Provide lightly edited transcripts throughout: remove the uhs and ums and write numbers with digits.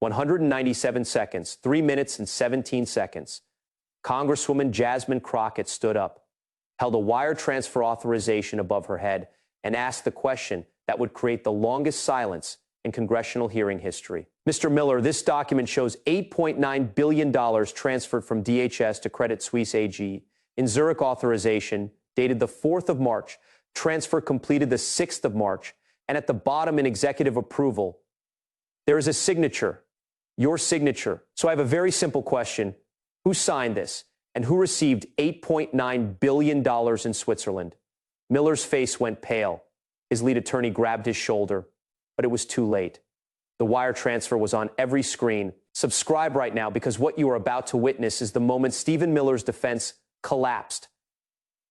197 seconds, 3 minutes and 17 seconds. Congresswoman Jasmine Crockett stood up, held a wire transfer authorization above her head, and asked the question that would create the longest silence in congressional hearing history. Mr. Miller, this document shows $8.9 billion transferred from DHS to Credit Suisse AG in Zurich authorization dated the 4th of March, transfer completed the 6th of March, and at the bottom in executive approval, there is a signature, your signature. So I have a very simple question. Who signed this and who received $8.9 billion in Switzerland? Miller's face went pale. His lead attorney grabbed his shoulder, but it was too late. The wire transfer was on every screen. Subscribe right now because what you are about to witness is the moment Stephen Miller's defense collapsed.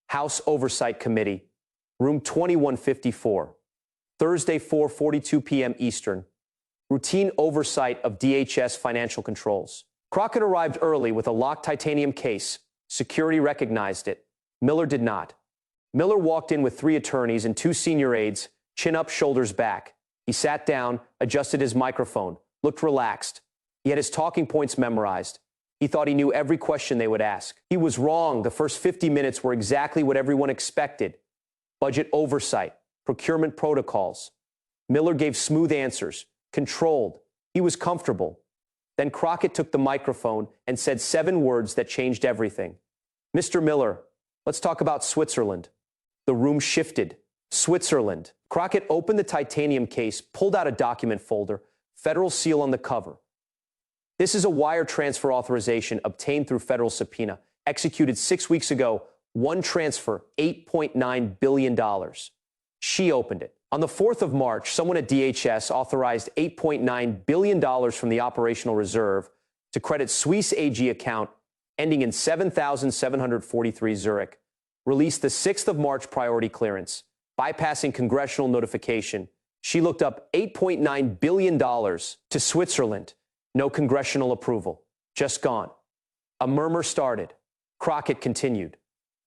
House Oversight Committee, room 2154, Thursday, 4:42 p.m. Eastern. Routine oversight of DHS financial controls. Crockett arrived early with a locked titanium case. Security recognized it. Miller did not. Miller walked in with 3 attorneys and 2 senior aides, chin up, shoulders back. He sat down, adjusted his microphone, looked relaxed. He had his talking points memorized. He thought he knew every question they would ask. He was wrong. The first 50 minutes were exactly what everyone expected. Budget oversight, procurement protocols. Miller gave smooth answers, controlled. He was comfortable. Then Crockett took the microphone and said 7 words that changed everything. Mr. Miller, let's talk about Switzerland. The room shifted. Switzerland. Crockett opened the titanium case, pulled out a document folder, federal seal on the cover. This is a wire transfer authorization obtained through federal subpoena, executed 6 weeks ago, one transfer, $8.9 billion. She opened it. On the 4th of March, someone at DHS authorized $8.9 billion from the operational reserve to Credit Suisse AG account ending in 7,743 Zurich, released the 6th of March priority clearance, bypassing congressional notification. She looked up $8.9 billion to Switzerland. No congressional approval. Just gone. A murmur started. Crockett continued.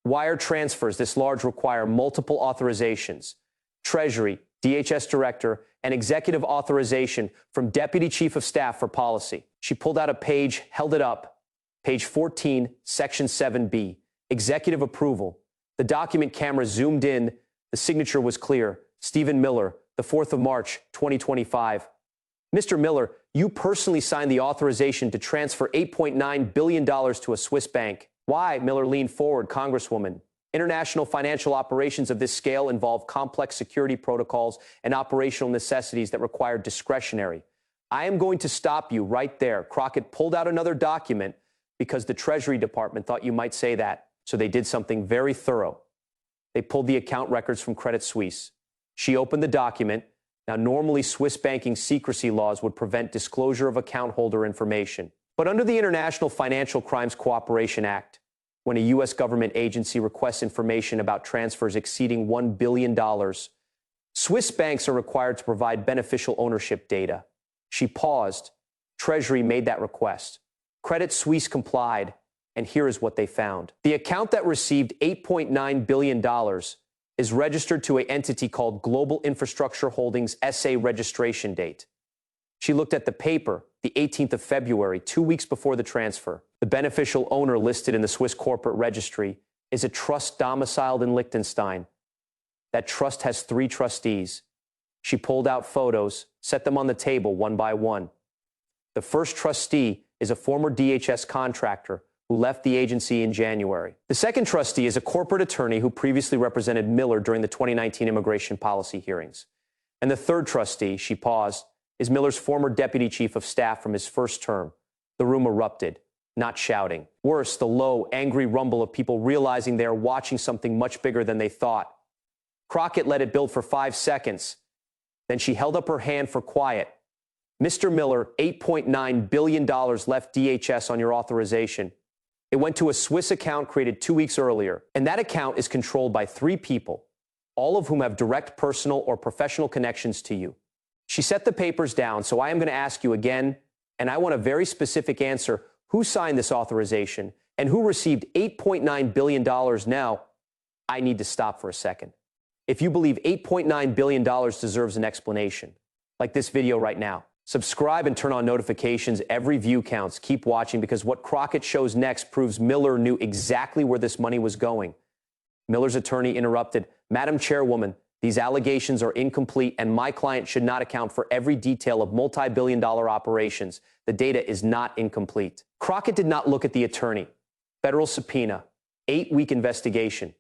Wire transfers this large require multiple authorizations. Treasury, DHS Director, and executive authorization from Deputy Chief of Staff for Policy. She pulled out a page, held it up. Page 14, Section 7B. Executive approval. The document camera zoomed in. The signature was clear. Stephen Miller, the 4th of March, 2025. Mr. Miller, you personally signed the authorization to transfer $8.9 billion to a Swiss bank. Why? Miller leaned forward. Congresswoman, international financial operations of this scale involve complex security protocols and operational necessities that require discretionary. I am going to stop you right there. Crockett pulled out another document because the Treasury Department thought you might say that. So they did something very thorough. They pulled the account records from Credit Suisse. She opened the document. Now, normally, Swiss banking secrecy laws would prevent disclosure of account holder information. But under the International Financial Crimes Cooperation Act, when a U.S. government agency requests information about transfers exceeding $1 billion, Swiss banks are required to provide beneficial ownership data. She paused. Treasury made that request. Credit Suisse complied, and here is what they found. The account that received $8.9 billion is registered to an entity called Global Infrastructure Holdings SA registration date. She looked at the paper, the 18th of February, 2 weeks before the transfer. The beneficial owner listed in the Swiss corporate registry is a trust domiciled in Liechtenstein. That trust has 3 trustees. She pulled out photos, set them on the table one by one. The first trustee is a former DHS contractor who left the agency in January. The second trustee is a corporate attorney who previously represented Miller during the 2019 immigration policy hearings. And the third trustee, she paused, is Miller's former deputy chief of staff from his first term. The room erupted, not shouting. Worse, the low, angry rumble of people realizing they are watching something much bigger than they thought. Crockett let it build for 5 seconds. Then she held up her hand for quiet. Mr. Miller, $8.9 billion left DHS on your authorization. It went to a Swiss account created 2 weeks earlier, and that account is controlled by 3 people, all of whom have direct personal or professional connections to you. She set the papers down, so I am going to ask you again, and I want a very specific answer. Who signed this authorization, and who received $8.9 billion now? I need to stop for a second. If you believe $8.9 billion deserves an explanation, like this video right now, Subscribe and turn on notifications. Every view counts. Keep watching because what Crockett shows next proves Miller knew exactly where this money was going. Miller's attorney interrupted. Madam Chairwoman, these allegations are incomplete and my client should not account for every detail of multi-billion-dollar operations. The data is not incomplete. Crockett did not look at the attorney. Federal subpoena, 8-week investigation.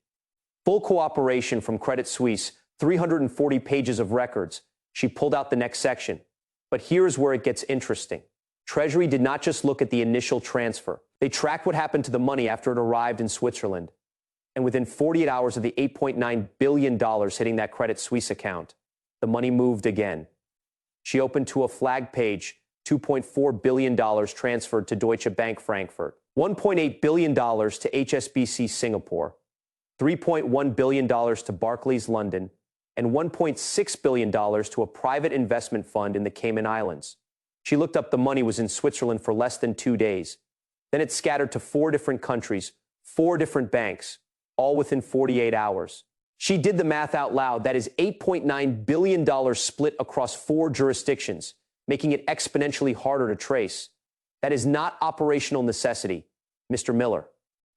Full cooperation from Credit Suisse, 340 pages of records. She pulled out the next section. But here's where it gets interesting. Treasury did not just look at the initial transfer. They tracked what happened to the money after it arrived in Switzerland. And within 48 hours of the $8.9 billion hitting that Credit Suisse account, the money moved again. She opened to a flag page, $2.4 billion transferred to Deutsche Bank Frankfurt, $1.8 billion to HSBC Singapore, $3.1 billion to Barclays London, and $1.6 billion to a private investment fund in the Cayman Islands. She looked up the money was in Switzerland for less than 2 days. Then it scattered to 4 different countries, 4 different banks, all within 48 hours. She did the math out loud. That is $8.9 billion split across 4 jurisdictions, making it exponentially harder to trace. That is not operational necessity, Mr. Miller.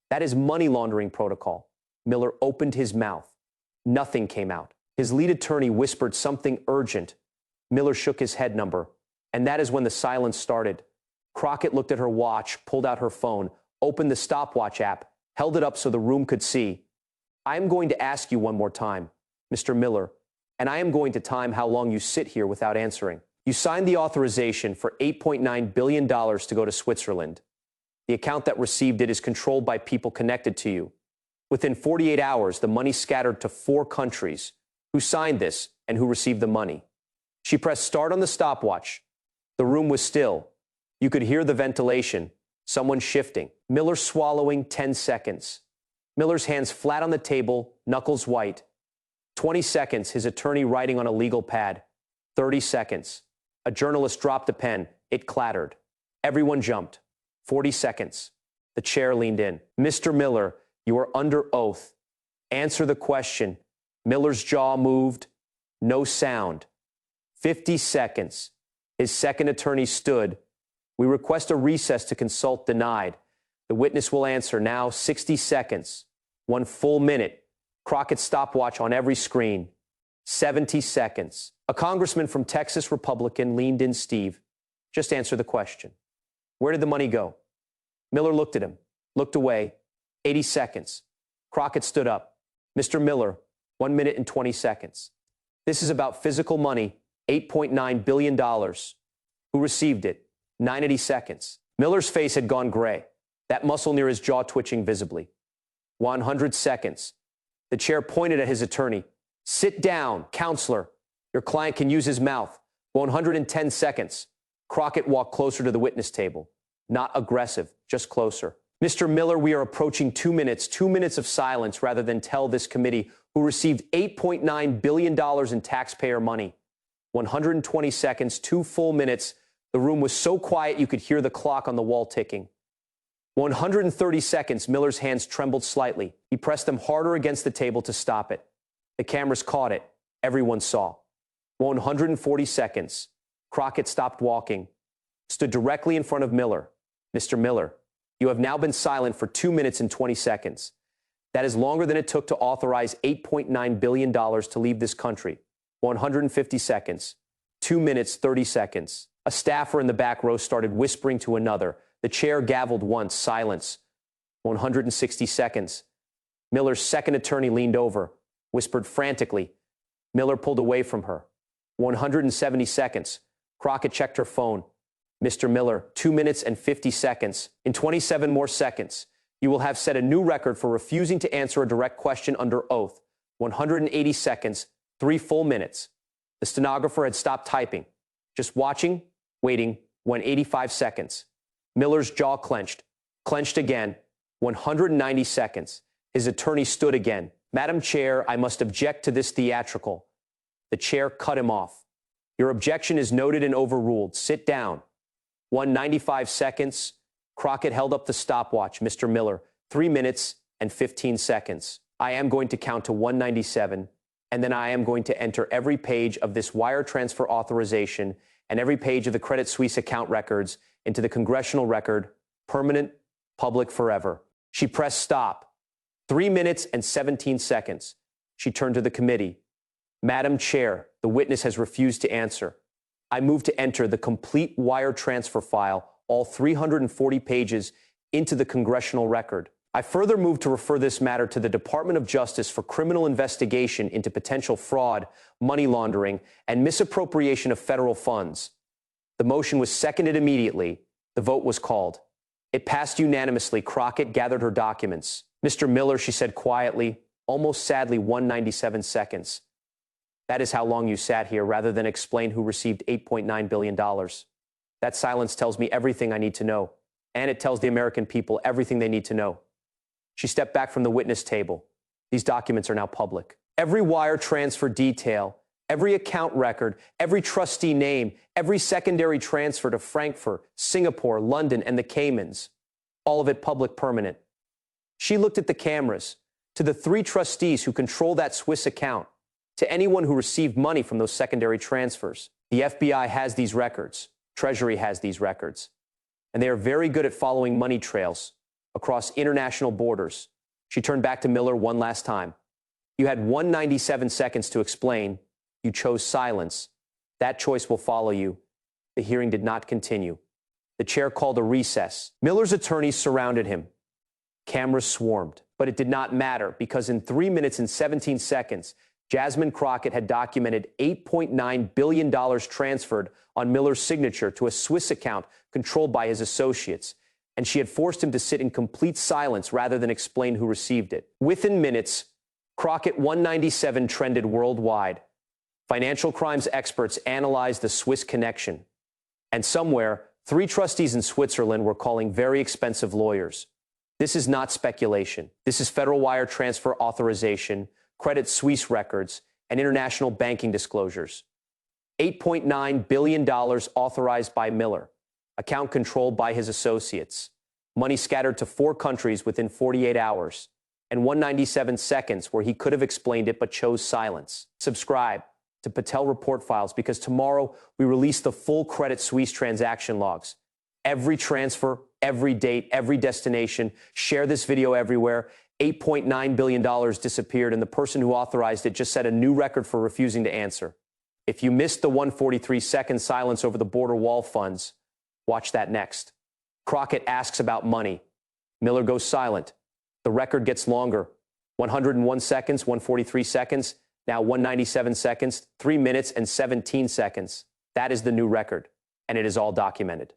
That is money laundering protocol. Miller opened his mouth. Nothing came out. His lead attorney whispered something urgent. Miller shook his head number, and that is when the silence started. Crockett looked at her watch, pulled out her phone, opened the stopwatch app, held it up so the room could see. I am going to ask you one more time, Mr. Miller, and I am going to time how long you sit here without answering. You signed the authorization for $8.9 billion to go to Switzerland. The account that received it is controlled by people connected to you. Within 48 hours, the money scattered to 4 countries. Who signed this and who received the money? She pressed start on the stopwatch. The room was still. You could hear the ventilation, someone shifting. Miller swallowing 10 seconds. Miller's hands flat on the table, knuckles white. 20 seconds, his attorney writing on a legal pad. 30 seconds. A journalist dropped a pen. It clattered. Everyone jumped. 40 seconds. The chair leaned in. Mr. Miller, you are under oath. Answer the question. Miller's jaw moved. No sound. 50 seconds. His second attorney stood. We request a recess to consult denied. The witness will answer now. 60 seconds. 1 full minute. Crockett's stopwatch on every screen. 70 seconds. A congressman from Texas, Republican, leaned in. Steve, just answer the question. Where did the money go? Miller looked at him, looked away. 80 seconds. Crockett stood up. Mr. Miller, 1 minute and 20 seconds. This is about physical money, $8.9 billion. Who received it? 90 seconds. Miller's face had gone gray, that muscle near his jaw twitching visibly. 100 seconds. The chair pointed at his attorney. Sit down, counselor. Your client can use his mouth. 110 seconds. Crockett walked closer to the witness table. Not aggressive, just closer. Mr. Miller, we are approaching 2 minutes, 2 minutes of silence rather than tell this committee who received $8.9 billion in taxpayer money. 120 seconds, 2 full minutes. The room was so quiet you could hear the clock on the wall ticking. 130 seconds, Miller's hands trembled slightly. He pressed them harder against the table to stop it. The cameras caught it. Everyone saw. 140 seconds. Crockett stopped walking, stood directly in front of Miller. Mr. Miller, you have now been silent for 2 minutes and 20 seconds. That is longer than it took to authorize $8.9 billion to leave this country. 150 seconds. 2 minutes, 30 seconds. A staffer in the back row started whispering to another. The chair gavelled once. Silence. 160 seconds. Miller's second attorney leaned over, whispered frantically. Miller pulled away from her. 170 seconds. Crockett checked her phone. Mr. Miller, 2 minutes and 50 seconds. In 27 more seconds, you will have set a new record for refusing to answer a direct question under oath. 180 seconds, 3 full minutes. The stenographer had stopped typing, just watching, waiting. 185 seconds. Miller's jaw clenched, clenched again. 190 seconds. His attorney stood again. Madam Chair, I must object to this theatrical. The chair cut him off. Your objection is noted and overruled. Sit down. 195 seconds. Crockett held up the stopwatch. Mr. Miller, 3 minutes and 15 seconds. I am going to count to 197, and then I am going to enter every page of this wire transfer authorization and every page of the Credit Suisse account records into the congressional record, permanent, public forever. She pressed stop. 3 minutes and 17 seconds. She turned to the committee. Madam Chair, the witness has refused to answer. I move to enter the complete wire transfer file, all 340 pages, into the congressional record. I further move to refer this matter to the Department of Justice for criminal investigation into potential fraud, money laundering, and misappropriation of federal funds. The motion was seconded immediately. The vote was called. It passed unanimously. Crockett gathered her documents. Mr. Miller, she said quietly, almost sadly, 197 seconds. That is how long you sat here, rather than explain who received $8.9 billion. That silence tells me everything I need to know, and it tells the American people everything they need to know. She stepped back from the witness table. These documents are now public. Every wire transfer detail, every account record, every trustee name, every secondary transfer to Frankfurt, Singapore, London, and the Caymans, all of it public permanent. She looked at the cameras, to the 3 trustees who control that Swiss account, to anyone who received money from those secondary transfers. The FBI has these records. Treasury has these records. And they are very good at following money trails across international borders. She turned back to Miller one last time. You had 197 seconds to explain. You chose silence. That choice will follow you. The hearing did not continue. The chair called a recess. Miller's attorneys surrounded him. Cameras swarmed. But it did not matter, because in 3 minutes and 17 seconds, Jasmine Crockett had documented $8.9 billion transferred on Miller's signature to a Swiss account controlled by his associates, and she had forced him to sit in complete silence rather than explain who received it. Within minutes, Crockett 197 trended worldwide. Financial crimes experts analyzed the Swiss connection. And somewhere, 3 trustees in Switzerland were calling very expensive lawyers. This is not speculation. This is federal wire transfer authorization, Credit Suisse records, and international banking disclosures. $8.9 billion authorized by Miller, account controlled by his associates, money scattered to 4 countries within 48 hours, and 197 seconds where he could have explained it but chose silence. Subscribe to Patel Report Files, because tomorrow we release the full Credit Suisse transaction logs. Every transfer, every date, every destination. Share this video everywhere. $8.9 billion disappeared, and the person who authorized it just set a new record for refusing to answer. If you missed the 143-second silence over the border wall funds, watch that next. Crockett asks about money. Miller goes silent. The record gets longer. 101 seconds, 143 seconds, now 197 seconds, 3 minutes and 17 seconds. That is the new record, and it is all documented.